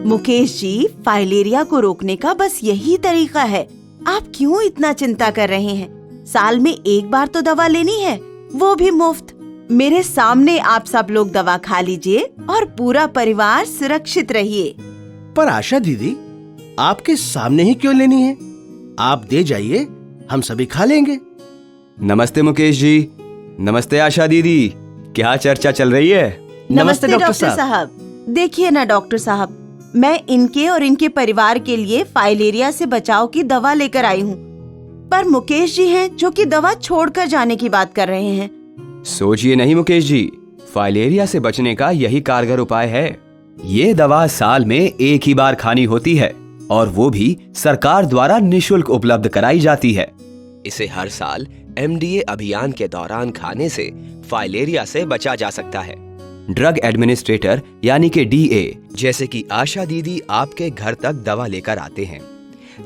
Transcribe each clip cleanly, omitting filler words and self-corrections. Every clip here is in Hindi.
मुकेश जी, फाइलेरिया को रोकने का बस यही तरीका है। आप क्यों इतना चिंता कर रहे हैं? साल में एक बार तो दवा लेनी है, वो भी मुफ्त। मेरे सामने आप सब लोग दवा खा लीजिए और पूरा परिवार सुरक्षित रहिए। पर आशा दीदी, आपके सामने ही क्यों लेनी है? आप दे जाइए, हम सभी खा लेंगे। नमस्ते मुकेश जी। नमस्ते आशा दीदी। क्या चर्चा चल रही है? नमस्ते डॉक्टर साहब। देखिए ना डॉक्टर साहब, मैं इनके और इनके परिवार के लिए फाइलेरिया से बचाव की दवा लेकर आई हूँ, पर मुकेश जी हैं जो कि दवा छोड़कर जाने की बात कर रहे हैं। सोचिए नहीं मुकेश जी, फाइलेरिया से बचने का यही कारगर उपाय है। ये दवा साल में एक ही बार खानी होती है और वो भी सरकार द्वारा निशुल्क उपलब्ध कराई जाती है। इसे हर साल MDA अभियान के दौरान खाने से फाइलेरिया से बचा जा सकता है। ड्रग एडमिनिस्ट्रेटर यानी कि DA जैसे कि आशा दीदी आपके घर तक दवा लेकर आते हैं।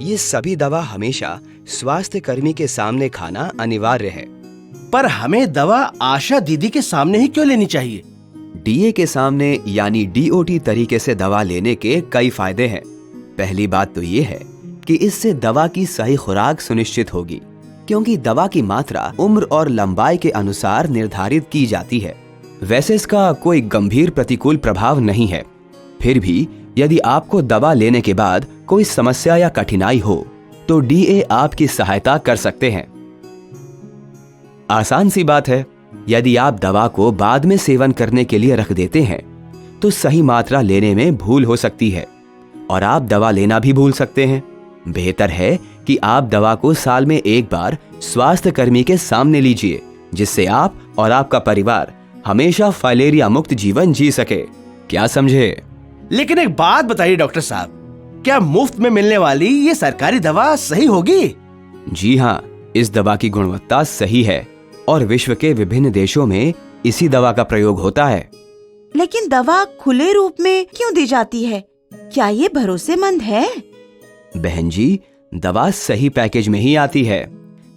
ये सभी दवा हमेशा स्वास्थ्य कर्मी के सामने खाना अनिवार्य है। पर हमें दवा आशा दीदी के सामने ही क्यों लेनी चाहिए? DA के सामने यानी DOT तरीके से दवा लेने के कई फायदे हैं। पहली बात तो ये है कि इससे दवा की सही खुराक सुनिश्चित होगी, क्योंकि दवा की मात्रा उम्र और लंबाई के अनुसार निर्धारित की जाती है। वैसे इसका कोई गंभीर प्रतिकूल प्रभाव नहीं है। फिर भी यदि आपको दवा लेने के बाद कोई समस्या या कठिनाई हो तो DA आपकी सहायता कर सकते हैं। आसान सी बात है, यदि आप दवा को बाद में सेवन करने के लिए रख देते हैं तो सही मात्रा लेने में भूल हो सकती है और आप दवा लेना भी भूल सकते हैं। बेहतर है कि आप दवा को साल में एक बार स्वास्थ्य कर्मी के सामने लीजिए, जिससे आप और आपका परिवार हमेशा फाइलेरिया मुक्त जीवन जी सके। क्या समझे? लेकिन एक बात बताइए डॉक्टर साहब, क्या मुफ्त में मिलने वाली ये सरकारी दवा सही होगी? जी हाँ, इस दवा की गुणवत्ता सही है और विश्व के विभिन्न देशों में इसी दवा का प्रयोग होता है। लेकिन दवा खुले रूप में क्यों दी जाती है? क्या ये भरोसेमंद है? बहन जी, दवा सही पैकेज में ही आती है।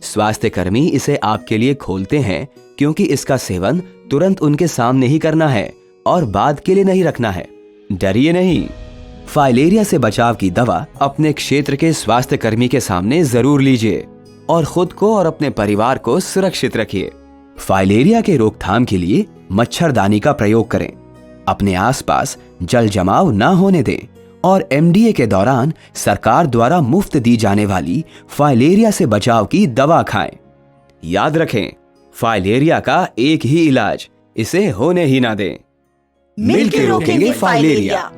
स्वास्थ्य कर्मी इसे आपके लिए खोलते हैं क्योंकि इसका सेवन तुरंत उनके सामने ही करना है और बाद के लिए नहीं रखना है। डरिए नहीं, फाइलेरिया से बचाव की दवा अपने क्षेत्र के स्वास्थ्य कर्मी के सामने जरूर लीजिए और खुद को और अपने परिवार को सुरक्षित रखिए। फाइलेरिया के रोकथाम के लिए मच्छरदानी का प्रयोग करें, अपने आसपास जल जमाव न होने दें और MDA के दौरान सरकार द्वारा मुफ्त दी जाने वाली फाइलेरिया से बचाव की दवा खाएं। याद रखें, फाइलेरिया का एक ही इलाज, इसे होने ही ना दें। मिलकर रोकेंगे फाइलेरिया।